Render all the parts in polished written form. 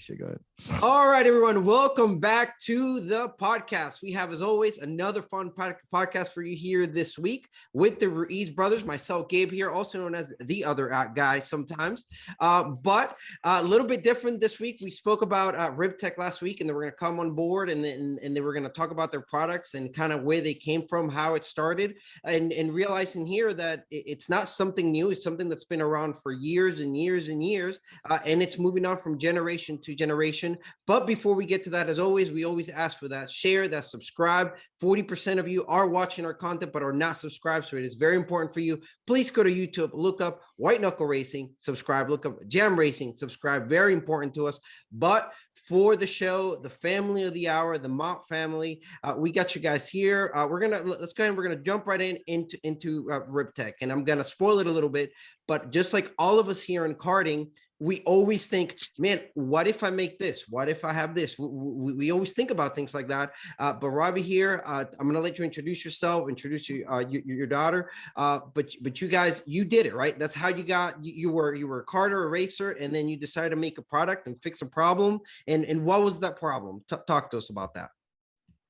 should go ahead. All right, everyone. Welcome back to the podcast. We have, as always, another fun podcast for you here this week with the Ruiz brothers. Myself, Gabe here, also known as the other guy sometimes. But a little bit different this week. We spoke about Ribtech last week, and they were going to come on board, and they were going to talk about their products and kind of where they came from, how it started, and realizing here that it's not something new. It's something that's been around for years and years and years, and it's moving on from generation to generation. But before we get to that, as always, we always ask for that share, that subscribe. 40% of you are watching our content but are not subscribed, so it is very important for you. Please go to YouTube, look up White Knuckle Racing, subscribe. Look up Jam Racing, subscribe. Very important to us. But for the show, the family of the hour, the Mott family, we got you guys here. Let's go ahead and we're gonna jump right into Ribtech, and I'm gonna spoil it a little bit. But just like all of us here in karting, we always think, man, what if I make this? What if I have this? We always think about things like that. But Robbie here, I'm going to let you introduce yourself, introduce your daughter. But you guys, you did it, right? That's how you got, you were a karter, a racer, and then you decided to make a product and fix a problem. And what was that problem? Talk to us about that.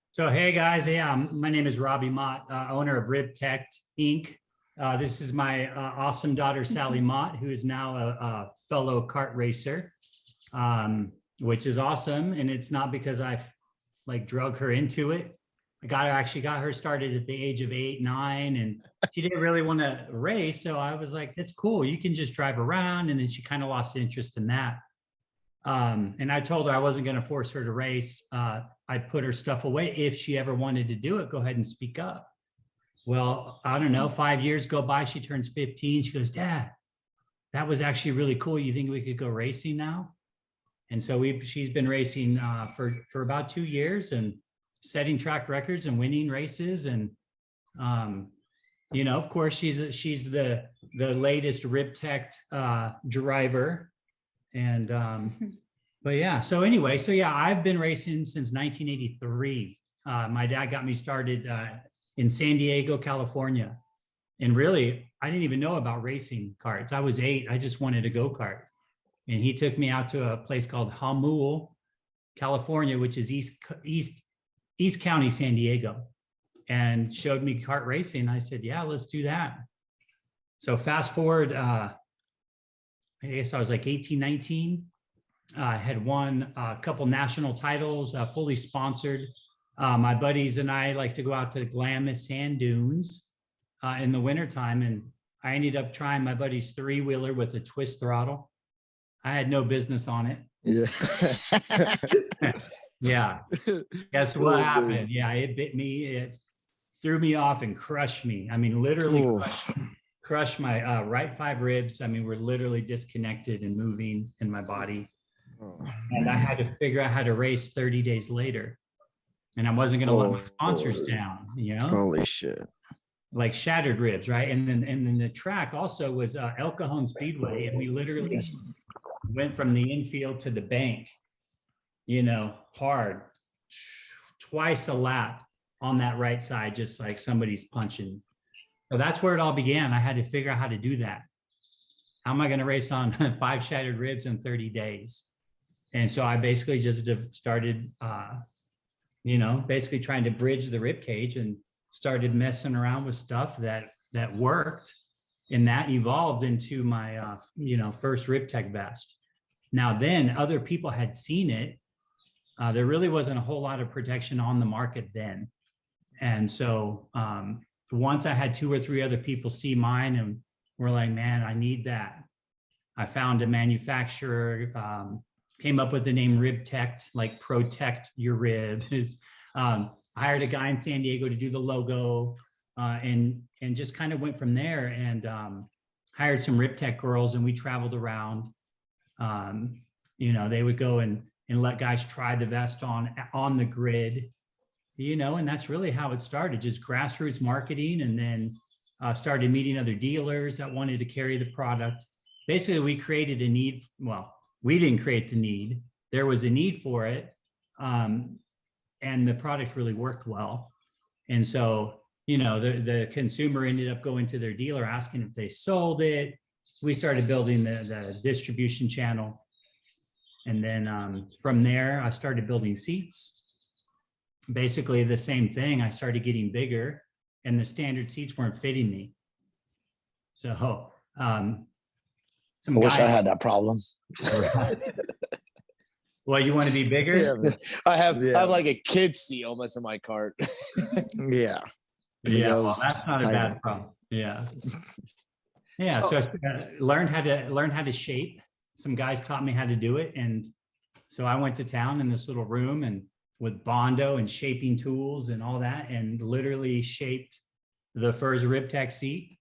So, hey guys, my name is Robbie Mott, owner of Ribtech Inc. This is my awesome daughter, Sally Mott, who is now a fellow kart racer, which is awesome. And it's not because I've drug her into it. I actually got her started at the age of 8, 9, and she didn't really want to race. So I was like, that's cool. You can just drive around. And then she kind of lost interest in that. And I told her I wasn't going to force her to race. I'd put her stuff away. If she ever wanted to do it, go ahead and speak up. Well, I don't know, 5 years go by, she turns 15. She goes, Dad, that was actually really cool. You think we could go racing now? And so she's been racing for about 2 years and setting track records and winning races. And, of course, she's the latest Ribtech driver. And, but yeah, so anyway, I've been racing since 1983. My dad got me started in San Diego, California. And really, I didn't even know about racing karts. I was 8, I just wanted a go-kart. And he took me out to a place called Hamul, California, which is East County, San Diego, and showed me kart racing. I said, yeah, let's do that. So fast forward, I guess I was like 18, 19, had won a couple national titles, fully sponsored. My buddies and I like to go out to the Glamis sand dunes in the wintertime, and I ended up trying my buddy's 3-wheeler with a twist throttle. I had no business on it. Yeah. Yeah. Guess what happened? Yeah, it bit me. It threw me off and crushed me. I mean, literally crushed my right 5 ribs. I mean, we're literally disconnected and moving in my body. And I had to figure out how to race 30 days later. And I wasn't going to let my sponsors down, Holy shit. Like shattered ribs, right? And then the track also was El Cajon Speedway. And we literally went from the infield to the bank, hard, twice a lap on that right side, just like somebody's punching. So that's where it all began. I had to figure out how to do that. How am I going to race on 5 shattered ribs in 30 days? And so I basically just started, basically trying to bridge the rib cage and started messing around with stuff that worked, and that evolved into my, first Ribtech vest. Now then other people had seen it. There really wasn't a whole lot of protection on the market then. And so once I had 2 or 3 other people see mine and were like, man, I need that. I found a manufacturer, came up with the name Ribtech, like protect your ribs. Hired a guy in San Diego to do the logo, and just kind of went from there, and hired some Ribtech girls, and we traveled around. They would go and let guys try the vest on the grid, and that's really how it started, just grassroots marketing, and then started meeting other dealers that wanted to carry the product. Basically, we created a need. Well, we didn't create the need. There was a need for it. And the product really worked well. And so, the consumer ended up going to their dealer asking if they sold it. We started building the distribution channel. And then from there, I started building seats. Basically the same thing. I started getting bigger and the standard seats weren't fitting me. So some I wish I guy, had that problem. well, you want to be bigger? Yeah, I have Yeah. like a kid seat almost in my cart. Yeah. Yeah, well, Those that's not a tiny. bad problem. Yeah. Yeah, so I learned how to shape. Some guys taught me how to do it. And so I went to town in this little room and with Bondo and shaping tools and all that, and literally shaped the first Ribtech seat,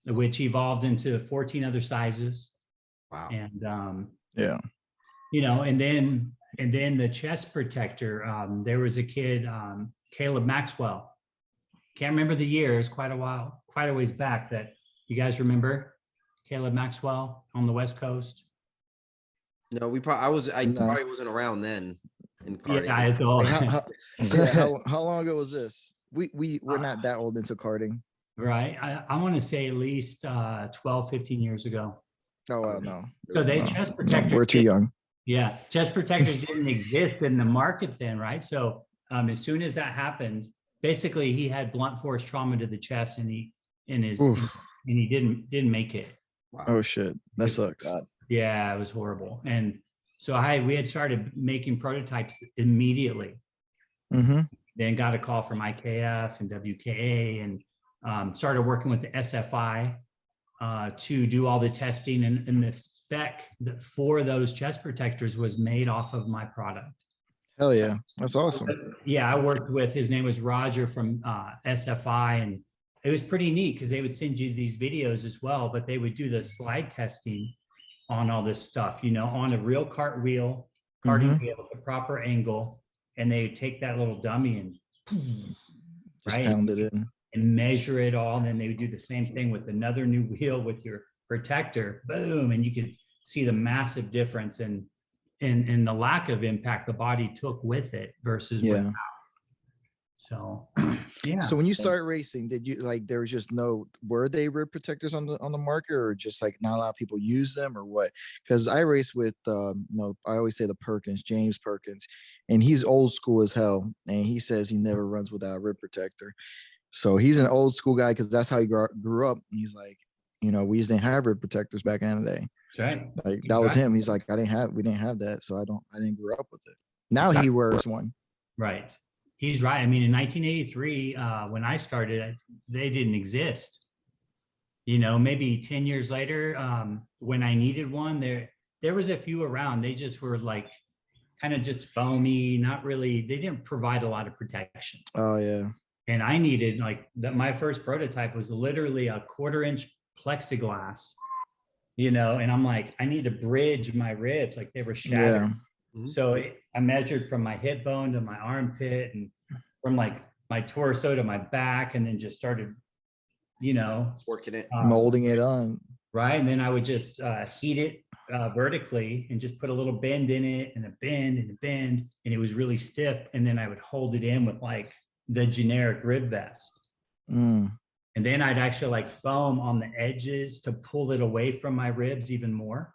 which evolved into 14 other sizes. Wow. And Yeah. you know, and then the chest protector, there was a kid, Caleb Maxwell. Can't remember the year, it was quite a ways back, that you guys remember Caleb Maxwell on the West Coast? No, I No. probably wasn't around then in karting. Yeah, it's all How long ago was this? We're not that old into karting. right. I want to say at least 12, 15 years ago. Oh well, no. So they No. chest No, protectors. we're too young. Yeah, chest protectors didn't exist in the market then, right? So as soon as that happened, basically he had blunt force trauma to the chest, and he didn't make it. Wow. Oh shit, that sucks. God. Yeah, it was horrible. And so we had started making prototypes immediately. Mm-hmm. Then got a call from IKF and WKA, and started working with the SFI to do all the testing, and the spec for those chest protectors was made off of my product. Hell yeah, that's awesome. Yeah, I worked with, his name was Roger from SFI, and it was pretty neat because they would send you these videos as well, but they would do the slide testing on all this stuff, you know, on a real karting wheel with the proper angle, and they would take that little dummy and Just right, pound it in. and measure it all, and then they would do the same thing with another new wheel with your protector, boom, and you could see the massive difference in the lack of impact the body took with it versus without. So yeah. So when you start racing, did you there was just were they rib protectors on the market, or just like not a lot of people use them, or what? Because I race with I always say the Perkins, James Perkins, and he's old school as hell, and he says he never runs without a rib protector. So he's an old school guy because that's how he grew up. He's like, we used to have rib protectors back in the day. That's right. Like that was him. He's like, we didn't have that, so I didn't grow up with it. Now he wears one. Right. He's right. I mean, in 1983, when I started, they didn't exist. Maybe 10 years later, when I needed one, there was a few around. They just were like kind of just foamy, not really, they didn't provide a lot of protection. Oh yeah. And I needed my first prototype was literally a 1/4-inch plexiglass, and I'm like, I need to bridge my ribs, like they were shattered. Yeah. So I measured from my hip bone to my armpit, and from my torso to my back, and then just started, Working it. Molding it on. Right. And then I would just heat it vertically and just put a little bend in it, and a bend and a bend, and it was really stiff. And then I would hold it in with the generic rib vest. Mm. And then I'd actually foam on the edges to pull it away from my ribs even more.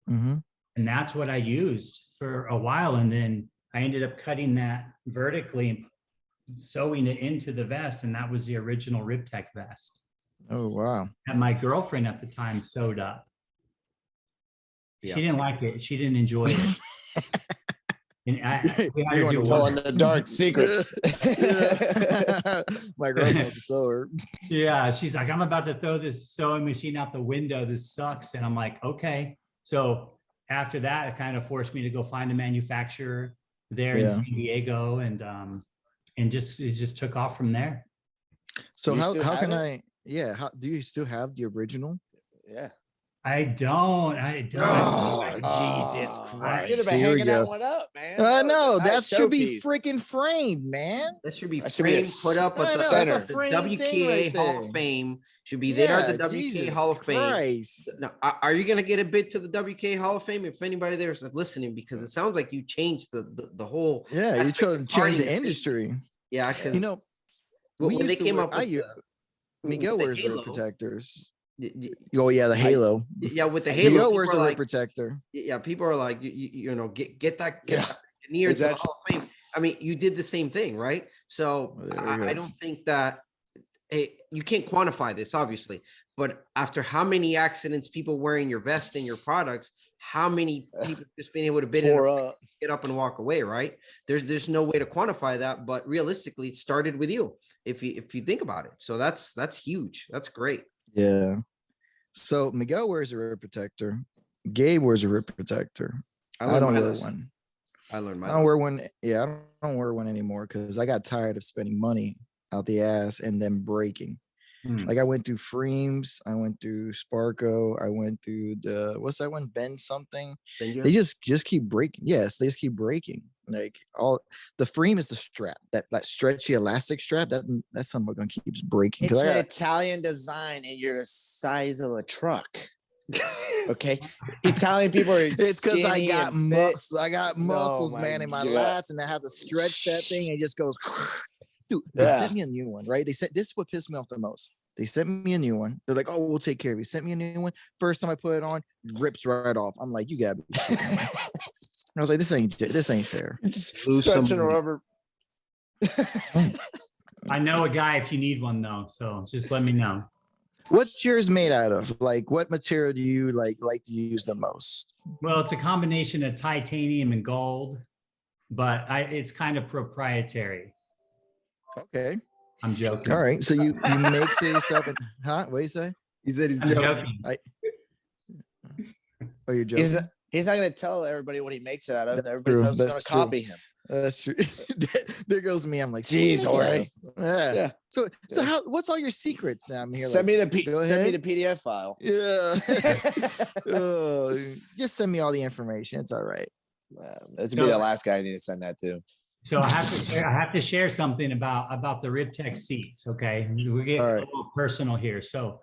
Mm-hmm. And that's what I used for a while. And then I ended up cutting that vertically and sewing it into the vest. And that was the original Ribtech vest Oh wow. that my girlfriend at the time sewed up. Yeah. She didn't like it. She didn't enjoy it. And we had her do Telling one. the dark secrets. My grandma's a sewer. Yeah, she's like, I'm about to throw this sewing machine out the window. This sucks. And I'm like, okay. So after that, it kind of forced me to go find a manufacturer there in San Diego, and it just took off from there. So You how still have can it? how do you still have the original? Yeah. I don't. Oh, Jesus Christ. Could have See, been here we hanging that go. one up, man. I know was a that nice should be showpiece. freaking framed, man. That should be That should be framed, put up I at know, the, that's a the framed thing WKA right Hall there. of Fame. Should be there at the WKA Jesus Hall of Fame. Christ. Now, are you gonna get a bid to the WKA Hall of Fame? If anybody there is listening, because it sounds like you changed the whole. Yeah, you aspect trying of to change karting the scene. industry. Yeah, because We when used they to came wear- up with Miguel the wears rib Halo. protectors. Oh yeah, the Halo. Yeah, with the Halo, Halo, wears a like, rip protector. yeah, people are like, you know, get that engineer It's to the actually- Hall of Fame. I mean, you did the same thing, right? So I don't think that you can't quantify this, obviously, but after how many accidents, people wearing your vest and your products, how many people just being able to get up and walk away, right? There's no way to quantify that, but realistically, it started with you. If you think about it, so that's huge. That's great. Yeah. So Miguel wears a rip protector. Gabe wears a rip protector. I don't wear one. I learned my I don't wear one. Yeah, I don't wear one anymore because I got tired of spending money out the ass and then breaking. Like I went through Freems, I went through Sparko, I went through what's that one? Bend something. They just keep breaking. Yes, they just keep breaking. Like all the Freem is the strap, that stretchy elastic strap. That's something gonna keeps breaking. It's an Italian design, and you're the size of a truck. Okay, Italian people are. It's because I got muscles. I got muscles, my man, in my God. lats, and I have to stretch that thing. And it just goes. Dude, they sent me a new one, right? They said this is what pissed me off the most. They sent me a new one. They're like, "Oh, we'll take care of you." Sent me a new one. First time I put it on, rips right off. I'm like, "You got me." I was like, "This ain't fair." It's such a rubber. I know a guy if you need one though, so just let me know. What's yours made out of? Like, what material do you like to use the most? Well, it's a combination of titanium and gold, but it's kind of proprietary. Okay. I'm joking. All right. So you make it yourself and what do you say? He said he's joking. Oh, you're joking? He's not gonna tell everybody what he makes it out of. Everybody's gonna copy him. That's true. There goes me. I'm like, geez, Jorge. Yeah. So what's all your secrets? I'm here. Send me the PDF file. Yeah. Just send me all the information. It's all right. This would be the last guy I need to send that to. So I have to share something about the Ribtech seats. Okay, we get a little personal here. So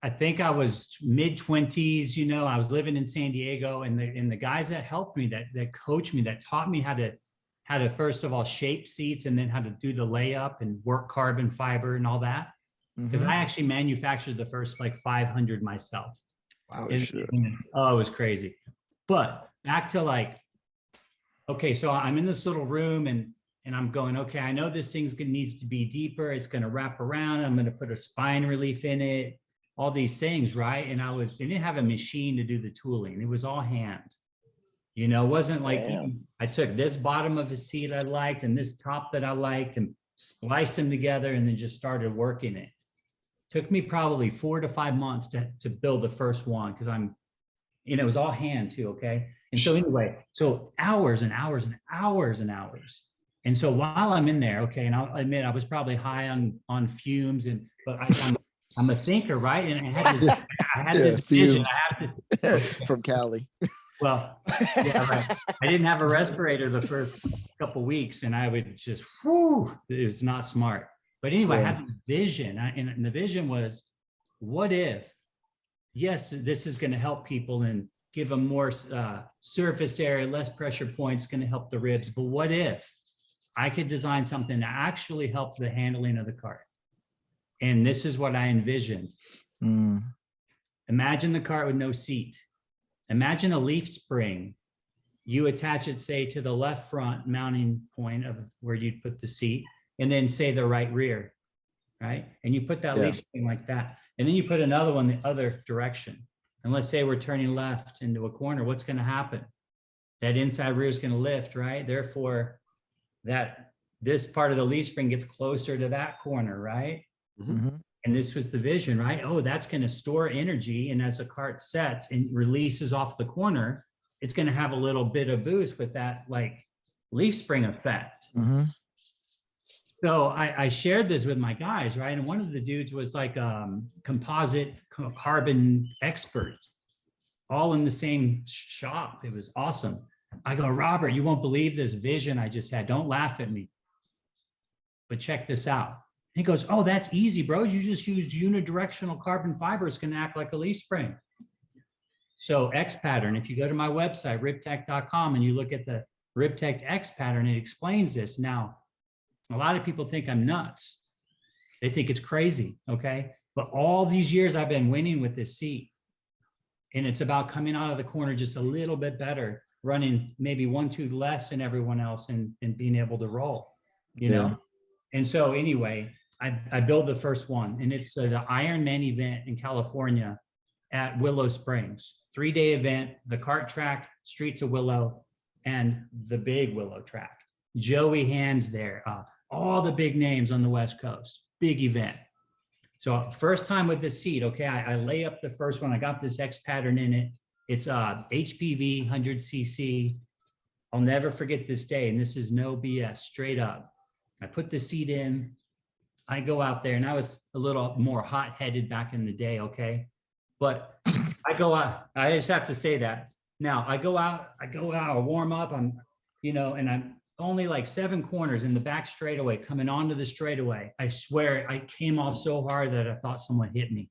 I think I was mid-20s. You know, I was living in San Diego, and the guys that helped me, that coached me, that taught me how to first of all shape seats, and then how to do the layup and work carbon fiber and all that. Because I actually manufactured the first like 500 myself. Wow, oh, it was crazy. But back to like. Okay, so I'm in this little room and I'm going, okay, I know this thing's needs to be deeper. It's going to wrap around. I'm going to put a spine relief in it, all these things, right? And I didn't have a machine to do the tooling. It was all hand. You know, it wasn't like I took this bottom of a seat I liked and this top that I liked and spliced them together and then just started working it. Took me probably 4 to 5 months to build the first one because it was all hand too, okay? And so anyway, so hours and hours and hours and hours. And so while I'm in there, okay, and I'll admit I was probably high on fumes, but I'm a thinker, right? And I had this vision. From Cali. Well, yeah, right. I didn't have a respirator the first couple of weeks, and I would just, it was not smart. But anyway, I had a vision, and the vision was, what if, yes, this is going to help people and give them more surface area, less pressure points, going to help the ribs. But what if I could design something to actually help the handling of the cart? And this is what I envisioned. Imagine the cart with no seat. Imagine a leaf spring. You attach it, say, to the left front mounting point of where you'd put the seat, and then say the right rear, right? And you put that leaf spring like that. And then you put another one the other direction. And let's say we're turning left into a corner, what's going to happen? That inside rear is going to lift, right? Therefore, this part of the leaf spring gets closer to that corner, right? And this was the vision, right? Oh, that's going to store energy. And as the cart sets and releases off the corner, it's going to have a little bit of boost with that like leaf spring effect. So I shared this with my guys, right? And one of the dudes was like composite carbon expert, all in the same shop. It was awesome. I go, Robert, you won't believe this vision I just had. Don't laugh at me. But check this out. He goes, oh, that's easy, bro. You just use unidirectional carbon fiber. It's going to act like a leaf spring. So X pattern, if you go to my website, ribtech.com, and you look at the Ribtech X pattern, it explains this. Now, a lot of people think I'm nuts. They think it's crazy, okay? But all these years I've been winning with this seat. And it's about coming out of the corner just a little bit better, running maybe 1-2 less than everyone else and being able to roll, you know? And so anyway, I built the first one, and it's the Ironman event in California at Willow Springs, 3-day event, the kart track, Streets of Willow, and the big Willow track. Joey Hand's there, all the big names on the West Coast, big event. So first time with this seat, okay, I lay up the first one. I got this X pattern in it. It's HPV 100cc. I'll never forget this day, and this is no BS, straight up. I put the seat in. I go out there, and I was a little more hot-headed back in the day, okay? But I go out, I just have to say that. Now, I go out, I warm up, and I'm only like 7 corners in the back straightaway, coming onto the straightaway. I swear I came off so hard that I thought someone hit me.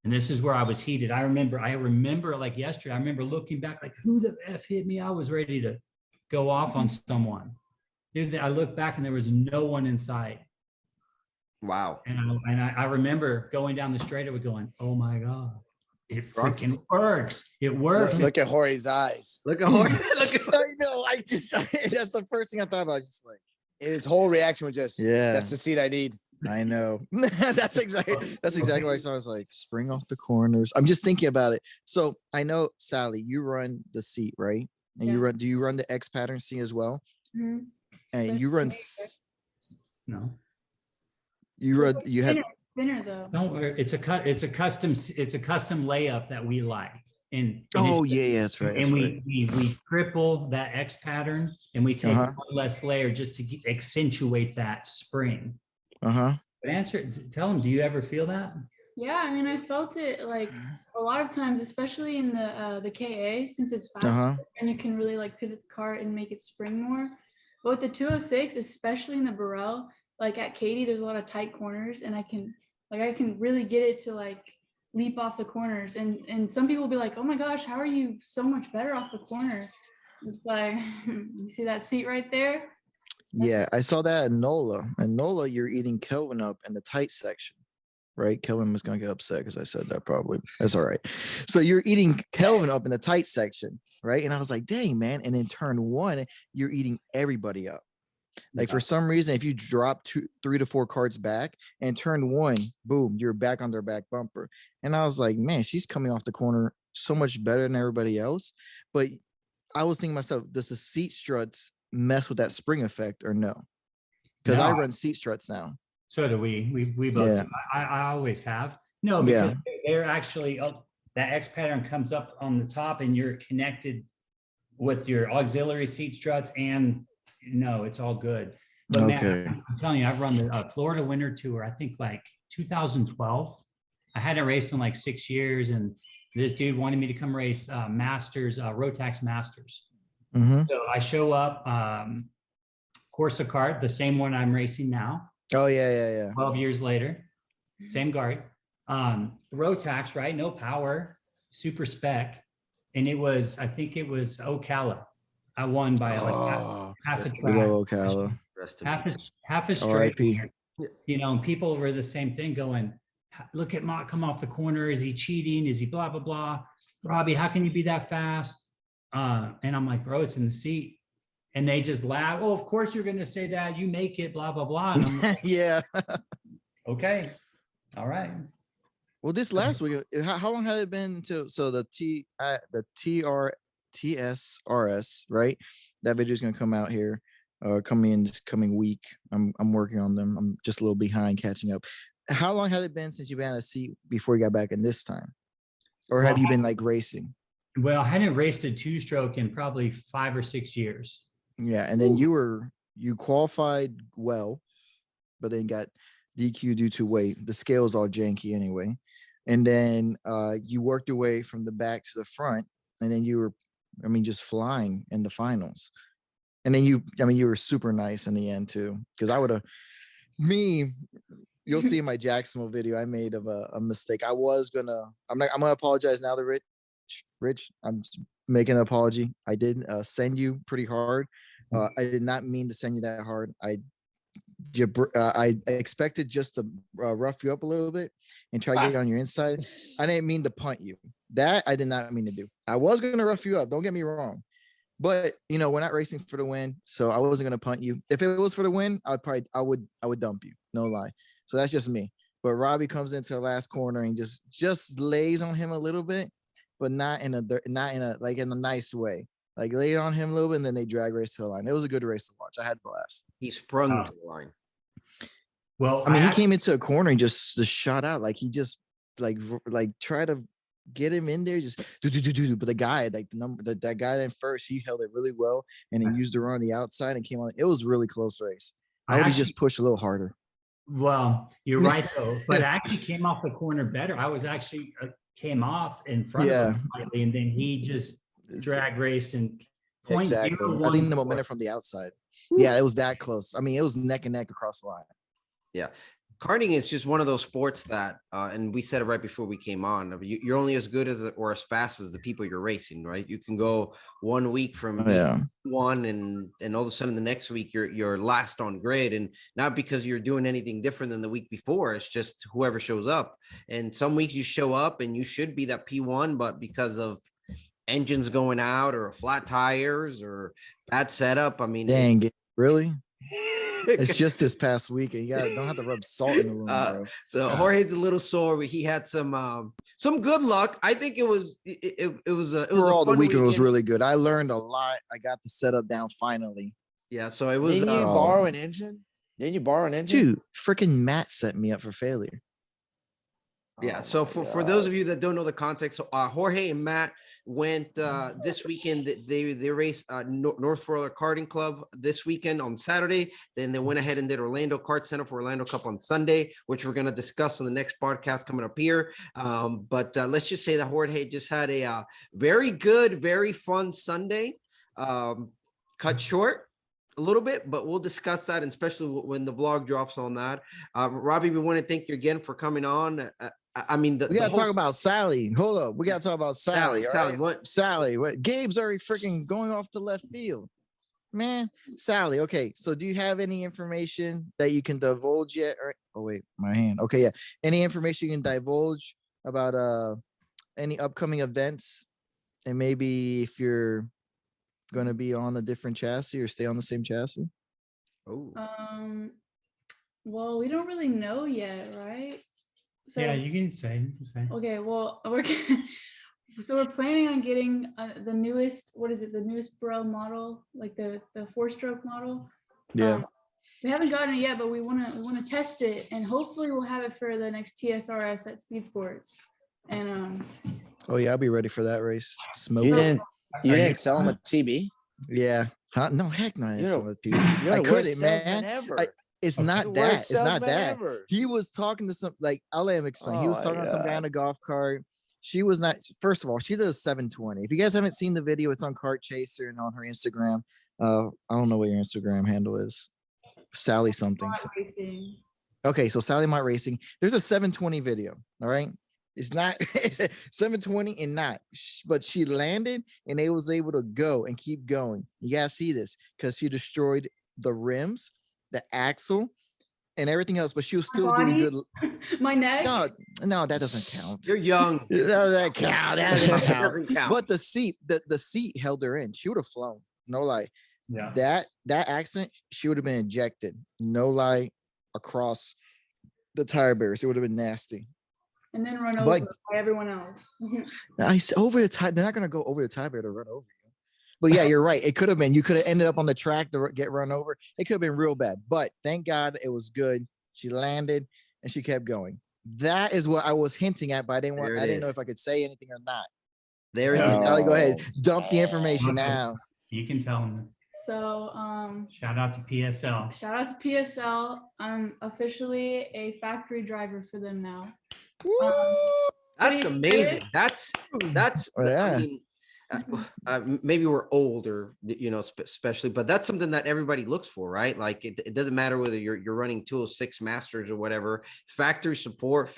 And this is where I was heated. I remember like yesterday, I remember looking back like, who the F hit me? I was ready to go off on someone. Dude, I looked back and there was no one in sight. Wow. And I remember going down the straightaway going, oh my God, it freaking works. It works. Look at Jorge's eyes. Look at Jorge. I know. That's the first thing I thought about. Just like his whole reaction was just, that's the seat I need. I know. That's exactly what I saw. I was like, spring off the corners. I'm just thinking about it. So I know, Sally, you run the seat, right? And do you run the X pattern seat as well? Mm-hmm. And you run No. you have thinner though. Don't worry. It's a custom layup that we like. And that's right. And we triple that X pattern, and we take one less layer just to accentuate that spring. But tell them, do you ever feel that? Yeah, I mean, I felt it like a lot of times, especially in the KA, since it's faster and you can really like pivot the cart and make it spring more. But with the 206, especially in the Burrell, like at Katy, there's a lot of tight corners, and I can really get it to like leap off the corners. And some people will be like, oh my gosh, how are you so much better off the corner? It's like, you see that seat right there? Yeah, I saw that at NOLA. And NOLA, you're eating Kelvin up in the tight section, right? Kelvin was going to get upset because I said that probably. That's all right. So you're eating Kelvin up in the tight section, right? And I was like, dang, man. And in turn 1, you're eating everybody up. Like for some reason, if you drop 3 to 4 cards back and turn 1, boom, you're back on their back bumper. And I was like, man, she's coming off the corner so much better than everybody else. But I was thinking to myself, does the seat struts mess with that spring effect or no? Because I run seat struts now. So do we. We both. Yeah. I always have. No, because they're actually that X pattern comes up on the top, and you're connected with your auxiliary seat struts, and it's all good. But man, I'm telling you, I've run the Florida Winter Tour. I think like 2012. I hadn't raced in like 6 years, and this dude wanted me to come race Masters, Rotax Masters. So I show up, Corsa kart, the same one I'm racing now. 12 years later, same guard. Rotax, right? No power, super spec. And I think it was Ocala. I won by like half a track. Ocala. Half a straight. And people were the same thing going, look at Mott come off the corner. Is he cheating? Is he blah, blah, blah? Robbie, how can you be that fast? And I'm like, bro, it's in the seat. And they just laugh. Oh, of course you're going to say that. You make it, blah, blah, blah. And I'm like, okay. All right. Well, this last week, how long had it been so the TSRS, right? That video is going to come out here, coming this coming week. I'm working on them. I'm just a little behind catching up. How long had it been since you've been on a seat before you got back in this time? Or have you been like racing? Well, I hadn't raced a 2-stroke in probably 5 or 6 years. Yeah. And then you qualified well, but then got DQ due to weight. The scale is all janky anyway. And then you worked your way from the back to the front, and then you were, just flying in the finals. And then you were super nice in the end too. Because you'll see in my Jacksonville video, I made of a mistake. I'm gonna apologize now to Rich. I'm making an apology. I did send you pretty hard. I did not mean to send you that hard. I I expected just to rough you up a little bit and try to get on your inside. I didn't mean to punt you. That I did not mean to do. I was going to rough you up. Don't get me wrong. But we're not racing for the win, so I wasn't going to punt you. If it was for the win, I would dump you. No lie. So that's just me. But Robbie comes into the last corner and just lays on him a little bit, but not in a like in a nice way. Like laid on him a little bit, and then they drag race to the line. It was a good race to watch. I had blast. He sprung to the line. Well, I mean, he came into a corner and just shot out. Like he just like tried to get him in there, just do. But the guy, like that guy in first, he held it really well, and he used to run on the outside and came on. It was a really close race. I would have just pushed a little harder. Well, you're right though, but I actually came off the corner better. I was actually came off in front of him slightly, and then he just drag race and point exactly. I think the momentum from the outside. Yeah, it was that close. I mean, it was neck and neck across the line. Yeah. Karting is just one of those sports that, and we said it right before we came on, you're only as good as or as fast as the people you're racing, right? You can go 1 week from one and all of a sudden the next week you're last on grid, and not because you're doing anything different than the week before. It's just whoever shows up. And some weeks you show up and you should be that P1, but because of engines going out or flat tires or bad setup, I mean, dang, really? It's just this past week, and you don't have to rub salt in the wound, bro. So Jorge's a little sore, but he had some good luck. I think it was overall the weekend was really good. I learned a lot. I got the setup down finally. Yeah, so it was. Didn't you borrow an engine? Dude, freaking Matt set me up for failure. Yeah. So for those of you that don't know the context, Jorge and Matt went this weekend. They raced North Florida Karting Club this weekend on Saturday. Then they went ahead and did Orlando Kart Center for Orlando Cup on Sunday, which we're going to discuss on the next podcast coming up here. But let's just say that Jorge just had a very good, very fun Sunday. Cut short a little bit, but we'll discuss that, and especially when the vlog drops on that. Robbie, we want to thank you again for coming on. I mean, we gotta talk about Sally. Hold up, we gotta talk about Sally. Sally, what? Sally, what? Gabe's already freaking going off to left field, man. Sally, okay. So, do you have any information that you can divulge yet? Or oh wait, my hand. Okay, yeah. Any information you can divulge about any upcoming events, and maybe if you're gonna be on a different chassis or stay on the same chassis? Oh. Well, we don't really know yet, right? So, yeah, you can say. Okay, well, we're planning on getting the newest. What is it? The newest Bro model, like the 4-stroke model. Yeah. We haven't gotten it yet, but we want to test it, and hopefully we'll have it for the next TSRS at Speed Sports. And oh yeah, I'll be ready for that race. Smoke. You didn't sell him a TB? Yeah. Huh? No, heck no. I couldn't, man. It's not that. It's not that. He was talking to some, like, I'll let him explain. He was talking to some guy on a golf cart. She was not, first of all, she did a 720. If you guys haven't seen the video, it's on Kart Chaser and on her Instagram. I don't know what your Instagram handle is. Sally something. Okay, so Sally Mott Racing. There's a 720 video. All right. It's not 720 and not, but she landed and they was able to go and keep going. You gotta see this because she destroyed the rims, the axle, and everything else, but she was still doing good. My neck? No, that doesn't count. You're young. That doesn't count. That doesn't count. But the seat held her in. She would have flown. No lie. Yeah. That accident, she would have been ejected. No lie, across the tire barriers. It would have been nasty. And then run over by everyone else. Over the tire. They're not gonna go over the tire barrier to run over you. But yeah, you're right. It could have been. You could have ended up on the track to get run over. It could have been real bad. But thank God it was good. She landed and she kept going. That is what I was hinting at, but I didn't know if I could say anything or not. There it is. Ellie, go ahead. Dump the information now. You can tell them. So shout out to PSL. Shout out to PSL. I'm officially a factory driver for them now. That's amazing. That's yeah. I mean, maybe we're older, especially, but that's something that everybody looks for, right? Like it doesn't matter whether you're running 206 Masters or whatever, factory support,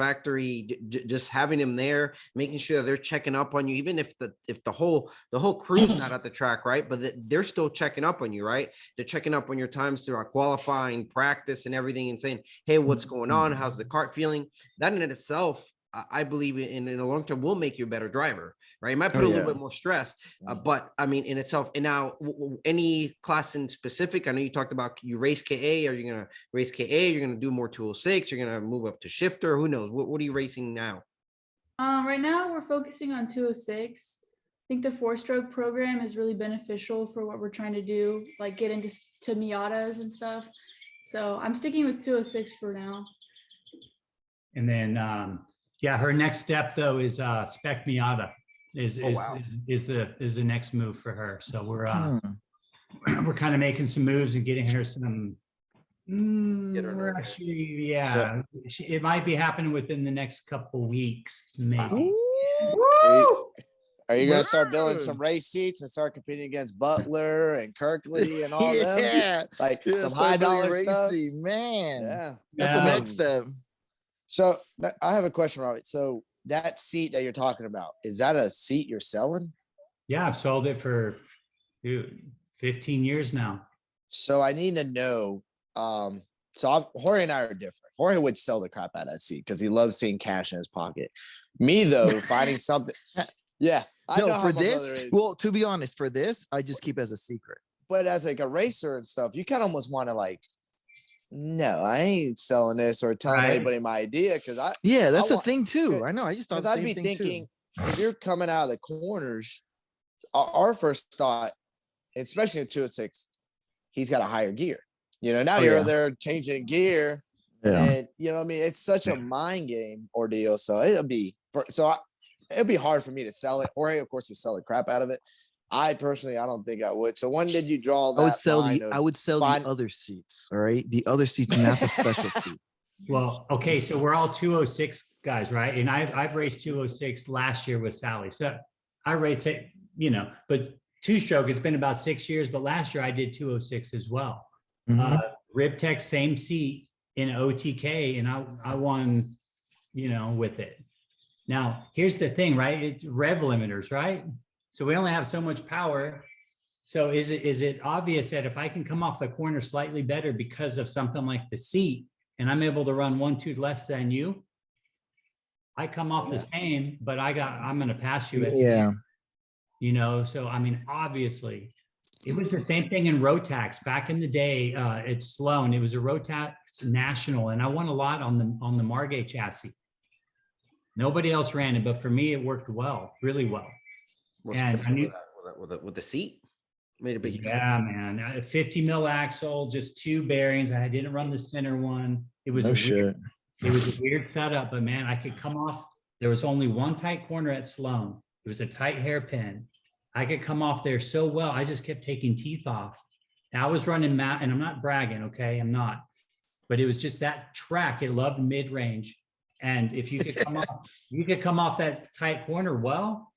just having them there, making sure that they're checking up on you, even if the whole crew's not at the track, right? But they're still checking up on you, right? They're checking up on your times through our qualifying, practice, and everything, and saying, hey, what's going on? How's the kart feeling? That in itself, I believe in the long term will make you a better driver, right? It might put a little bit more stress, but I mean, in itself. And now, any class in specific? I know you talked about you race KA. Are you going to race KA? You're going to do more 206. You're going to move up to shifter. Who knows? What are you racing now? Right now we're focusing on 206. I think the 4-stroke program is really beneficial for what we're trying to do, like get into Miatas and stuff. So I'm sticking with 206 for now. And then, yeah, her next step though is Spec Miata is the next move for her. So we're kind of making some moves and getting her some. We're actually, yeah, so, it might be happening within the next couple weeks, maybe. Are you gonna start building some race seats and start competing against Butler and Kirkley and all them? Yeah, like some high dollar stuff, man. Yeah, that's the next step. So I have a question, Robert. So that seat that you're talking about, is that a seat you're selling? Yeah, I've sold it for 15 years now. So I need to know. Jorge and I are different. Jorge would sell the crap out of that seat because he loves seeing cash in his pocket. Me though, finding something. Yeah, I know for this. Well, to be honest, for this, I just keep as a secret. But as like a racer and stuff, you kind of almost want to like, no, I ain't selling this or telling anybody my idea because that's the thing too. I know. I just thought I'd be thinking if you're coming out of the corners, our first thought, especially in 206, he's got a higher gear. Now you're there changing gear, and I mean, it's such a mind game ordeal. So it'd be hard for me to sell it. Jorge, of course, would sell the crap out of it. I personally, I don't think I would. So when did you draw that? I would sell the other seats. All right, the other seats, not the special seat. Well, okay, so we're all 206 guys, right? And I've raced 206 last year with Sally. So I raced it, but 2-stroke. It's been about 6 years, but last year I did 206 as well. Ribtech, same seat in OTK, and I won, with it. Now, here's the thing, right? It's rev limiters, right? So we only have so much power. So is it obvious that if I can come off the corner slightly better because of something like the seat, and I'm able to run 1-2 less than you, I come off the same, but I'm going to pass you. So I mean, obviously. It was the same thing in Rotax back in the day at Sloan. It was a Rotax National, and I won a lot on the Margay chassis. Nobody else ran it, but for me, it worked well, really well. And I knew with the seat made a big man. A 50 mil axle, just 2 bearings. I didn't run the center one. It was it was a weird setup, but man, I could come off. There was only one tight corner at Sloan. It was a tight hairpin. I could come off there so well. I just kept taking teeth off. And I was running and I'm not bragging, okay? I'm not. But it was just that track. It loved mid-range. And if you could come off that tight corner well,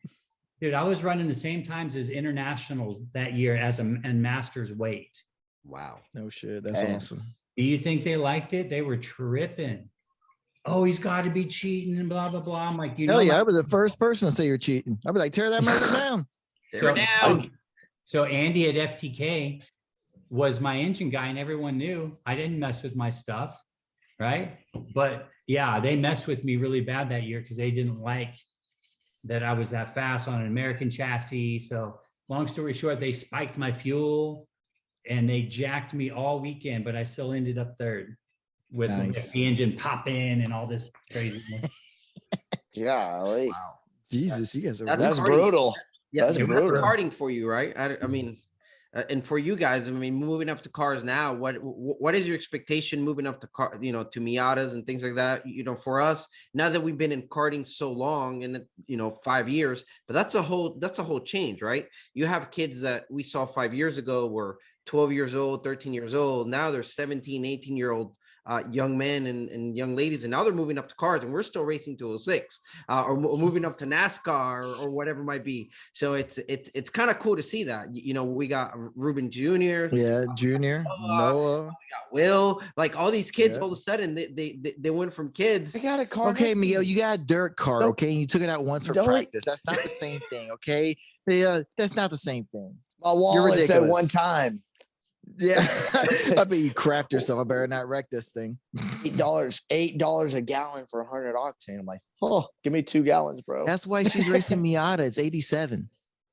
dude, I was running the same times as internationals that year and masters weight. Wow. No shit. That's awesome. Do you think they liked it? They were tripping. Oh, he's got to be cheating and blah, blah, blah. I'm like, hell yeah, I was the first person to say you're cheating. I'd be like, tear that motor down. So Andy at FTK was my engine guy, and everyone knew I didn't mess with my stuff, right? But yeah, they messed with me really bad that year because they didn't like that I was that fast on an American chassis. So long story short, they spiked my fuel and they jacked me all weekend, but I still ended up third with the engine popping and all this craziness. Golly. Wow. Jesus, you guys are that's brutal. Yeah, that's brutal. Karting for you, right? I mean, and for you guys, I mean, moving up to cars now, what is your expectation moving up to car, to Miatas and things like that? For us, now that we've been in karting so long, and 5 years, but that's a whole change, right? You have kids that we saw 5 years ago were 12 years old, 13 years old. Now they're 17, 18-year-old young men and young ladies, and now they're moving up to cars, and we're still racing 206 or moving up to NASCAR or whatever it might be. So it's kind of cool to see that. You know, we got Ruben Jr. Yeah, Junior, Noah. We got Will, like all these kids. All of a sudden, they went from kids. I got a car. Okay, Miguel, you got a dirt car. Okay, and you took it out once for practice. That's not the same thing. Okay, yeah, that's not the same thing. My wallet's at one time. Yeah, I bet you crapped yourself. I better not wreck this thing. $8 a gallon for 100 octane. I'm like, oh, give me 2 gallons, bro. That's why she's racing Miata. It's 87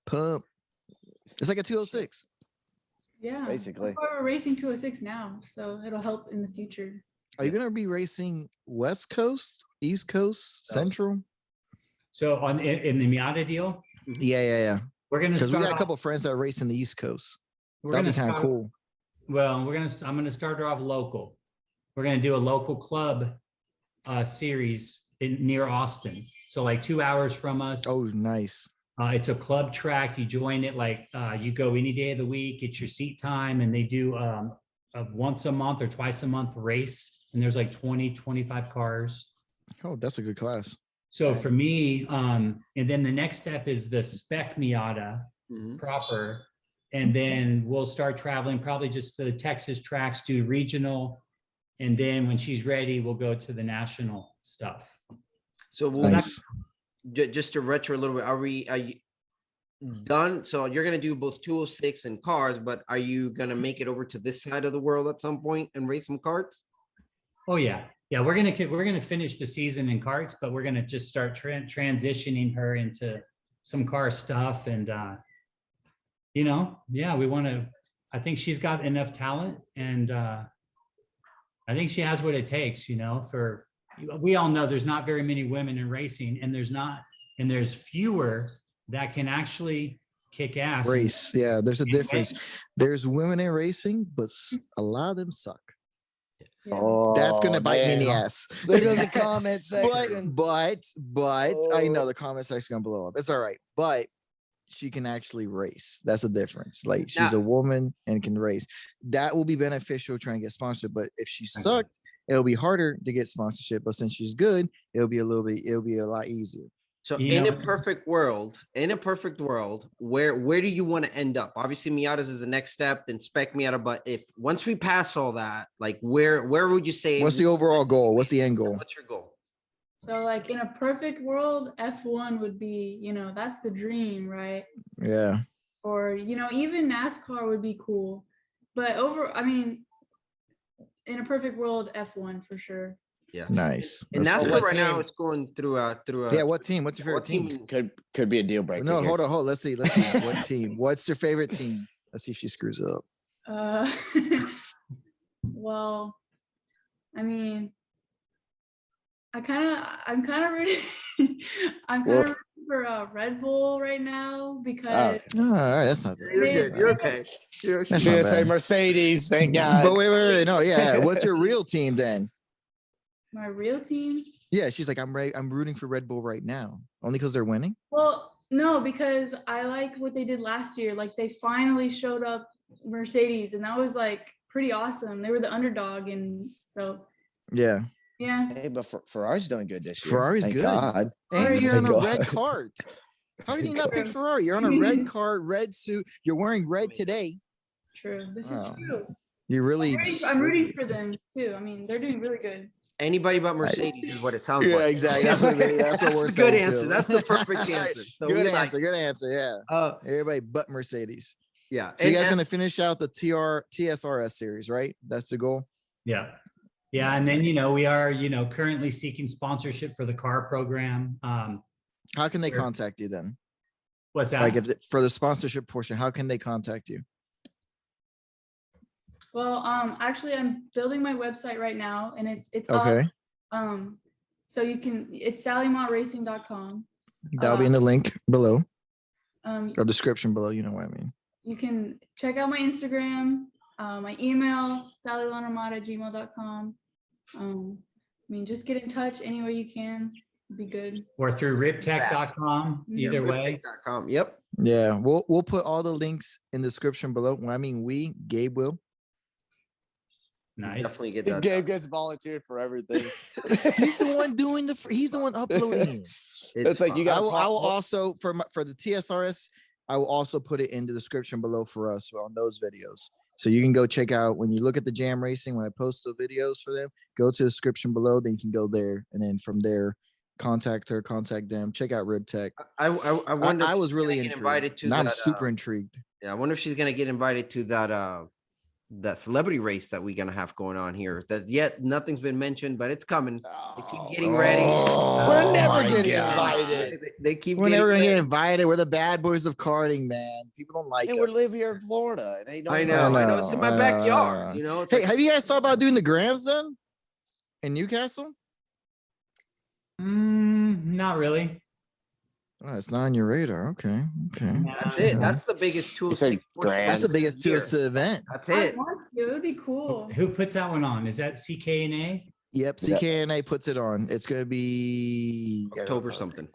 pump. It's like a 206. Yeah, basically. that's why we're racing 206 now, so it'll help in the future. Are you gonna be racing West Coast, East Coast, Central? So in the Miata deal, Yeah. we're gonna Because we start got a off- couple of friends that are racing the East Coast. we're That'd be gonna kind of start- cool. Well, I'm gonna start her off local. We're gonna do a local club series near Austin. So like 2 hours from us. Oh, nice. It's a club track. You join it like you go any day of the week. It's your seat time, and they do a once a month or twice a month race. And there's like 20, 25 cars. Oh, that's a good class. So for me, and then the next step is the spec Miata proper. And then we'll start traveling probably just to the Texas tracks, do regional. And then when she's ready, we'll go to the national stuff. So we'll Nice. just to retro a little bit. Are you done? So you're gonna do both 206 and cars, but are you gonna make it over to this side of the world at some point and race some karts? Oh yeah. We're gonna finish the season in karts, but we're gonna just start transitioning her into some car stuff. And we want to. I think she's got enough talent, and I think she has what it takes. We all know there's not very many women in racing, and there's fewer that can actually kick ass. Race. Yeah, there's a difference. There's women in racing, but a lot of them suck. Yeah. Oh, That's gonna bite me in the ass. There goes the comment section. But I know the comment section gonna blow up. It's all right. But she can actually race. That's the difference. Like she's a woman and can race. That will be beneficial trying to get sponsored. But if she sucked, it'll be harder to get sponsorship. But since she's good, it'll be a lot easier. So in a perfect world, where do you want to end up? Obviously, Miatas is the next step, then spec Miata. But if once we pass all that, like where would you say? What's the overall goal? What's the end goal? What's your goal? So like in a perfect world, F1 would be, that's the dream, right? Yeah. Or, even NASCAR would be cool. But in a perfect world, F1 for sure. Yeah. Nice. And That's NASCAR cool. right now it's going through Yeah, what team? What's your favorite team? Could be a deal breaker. No, here. hold on. Let's see. What team? What's your favorite team? Let's see if she screws up. Well, I'm kind of rooting. I'm kind of rooting for Red Bull right now because. All right, that's not. You're okay. That's She's not gonna say bad. Mercedes. Thank God. But wait, no, yeah. What's your real team then? My real team? Yeah, she's like, I'm rooting for Red Bull right now, only because they're winning. Well, no, because I like what they did last year. Like they finally showed up Mercedes, and that was like pretty awesome. They were the underdog, and so Yeah. yeah. Hey, but Ferrari's doing good this year. Ferrari's Thank good. God. And you're on a God. red cart. How can you not pick Ferrari? You're on a red cart, red suit. You're wearing red today. True. This is Wow. true. You really. I'm rooting for them too. They're doing really good. Anybody but Mercedes is what it sounds Yeah, like. exactly. That's what we're a saying. good answer. too. That's the perfect answer. So good we like- answer. Good answer. Yeah. Everybody but Mercedes. Yeah. So you guys gonna finish out the TSRS series, right? That's the goal. Yeah. And then we are currently seeking sponsorship for the car program. How can they contact you then? What's that? Like for the sponsorship portion, how can they contact you? Well, actually, I'm building my website right now, and it's Okay. up. So it's sallymontracing.com. That'll be in the link below Um, or description below. You know what I mean. you can check out my Instagram, my email, sallymonramata@gmail.com. Just get in touch any way you can. It'd be good. Or through ribtech.com. Either way. Ribtech.com. Yep. Yeah, we'll put all the links in the description below. When I mean we, Gabe will. Nice. Definitely get that. Gabe gets volunteered for everything. He's the one doing he's the one uploading. It's like you got. I will also for the TSRS. I will also put it in the description below for us on those videos. So you can go check out when you look at the jam racing, when I post the videos for them, go to the description below, then you can go there. And then from there, contact her, contact them, check out Ribtech. I wonder. I was really invited to now that. I'm super intrigued. Yeah, I wonder if she's gonna get invited to that celebrity race that we're gonna have going on here. That yet nothing's been mentioned, but it's coming. They keep getting ready. We're never getting invited. They keep. We're never gonna get invited. We're the bad boys of karting, man. People don't like And us. we live here in Florida. And they don't I know. It's in my backyard. You know. It's Hey, like, have you guys thought about doing the Grands then in Newcastle? Not really. Oh, it's not on your radar. Okay. that's it. That's the biggest tool. It's a grand. That's the biggest tourist event. That's I it. want to. It would be cool. Who puts that one on? Is that CKNA? Yep, CKNA puts it on. It's going to be October something.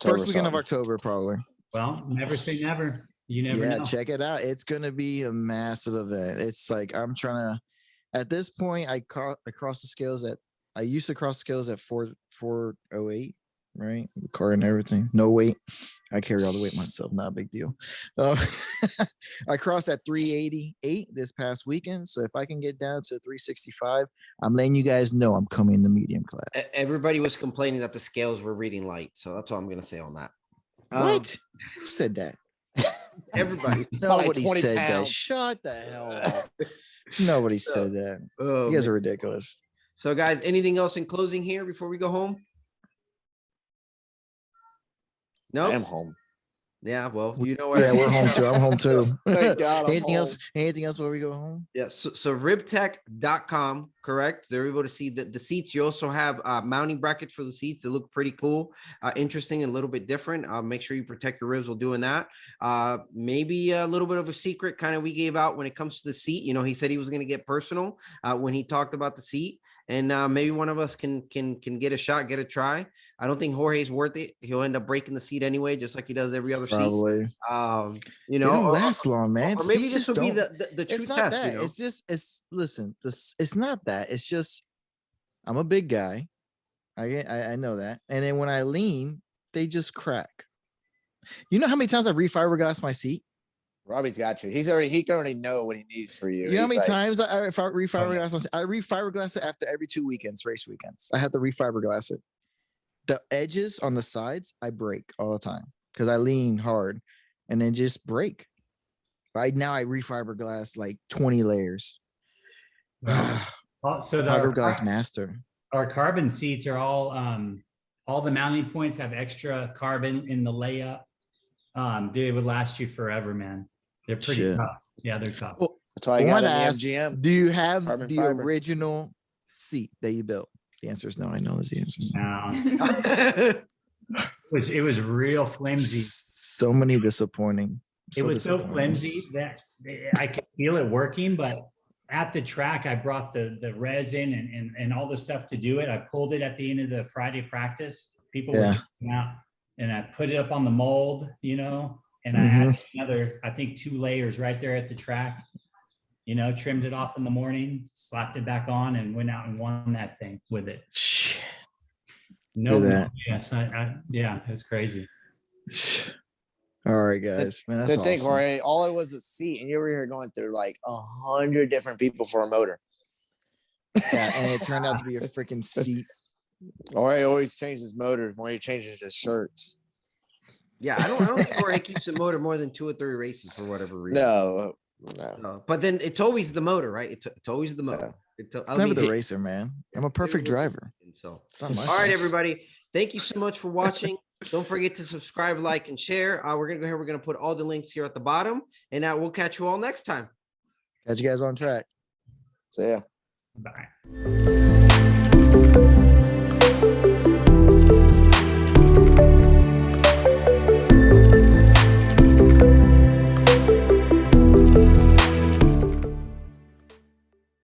first weekend of October, probably. Well, never say never. You never know. Check it out. It's going to be a massive event. It's like I'm trying to. At this point, I cross the scales at. I used to cross scales at 408, right? The car and everything. No weight. I carry all the weight myself. Not a big deal. I crossed at 388 this past weekend. So if I can get down to 365, I'm letting you guys know I'm coming to medium class. Everybody was complaining that the scales were reading light, so that's all I'm gonna say on that. What? Who said that? Everybody. Nobody like said 20 that. pounds. Shut the hell up. Nobody said that. Oh, You guys man. are ridiculous. So, guys, anything else in closing here before we go home? No. I am home. Yeah. Well, you know what? Yeah, we're home too. I'm home too. Thank God I'm Anything else? home. Anything else before we go home? Yeah. So ribtech.com, correct? They're able to see the seats. You also have mounting brackets for the seats that look pretty cool, interesting, and a little bit different. Make sure you protect your ribs while doing that. Maybe a little bit of a secret kind of we gave out when it comes to the seat. You know, he said he was going to get personal when he talked about the seat. And maybe one of us can get a shot, get a try. I don't think Jorge's worth it. He'll end up breaking the seat anyway, just like he does every other Probably. seat. You They know, don't last long, man. or maybe Seats this just will be don't- the true It's not test. that. You know? It's just listen. It's not that. It's just I'm a big guy. I know that. And then when I lean, they just crack. You know how many times I refiberglass my seat? Robbie's got you. He can already know what he needs for you. You know how He's many like, times I refiberglass my seat? I refiberglass it after every 2 weekends, race weekends. I have to refiberglass it. The edges on the sides, I break all the time because I lean hard and then just break. Right now, I refiberglass like 20 layers. So Fiberglass master. our carbon seats are all the mounting points have extra carbon in the layup. Dude, it would last you forever, man. They're pretty Shit. tough. Yeah, they're tough. Well, that's why I I got want an to ask, MGM. do you have Carbon the fiber. original seat that you built? The answer is no. I know the answer. Is no. It was real flimsy. So many disappointing. It was so flimsy that I could feel it working, but at the track, I brought the resin and all the stuff to do it. I pulled it at the end of the Friday practice. People were coming out, and I put it up on the mold, you know, and I had another, I think, 2 layers right there at the track. You know, trimmed it off in the morning, slapped it back on, and went out and won that thing with it. Shit. No, Look at yeah, it was crazy. All right, guys. Man, that's The thing, awesome. Jorge, all it was a seat, and you were here going through like 100 different people for a motor. Yeah, and it turned out to be a freaking seat. Jorge always changes motors more he changes his shirts. Yeah, I don't think Jorge keeps a motor more than 2 or 3 races for whatever reason. No. No. But then it's always the motor, right? It's always the motor. It's never the racer, man. I'm a perfect driver. So, It's not my all right, fault. everybody. Thank you so much for watching. Don't forget to subscribe, like, and share. We're gonna go here. We're gonna put all the links here at the bottom, and we'll catch you all next time. Catch you guys on track. So yeah. Bye.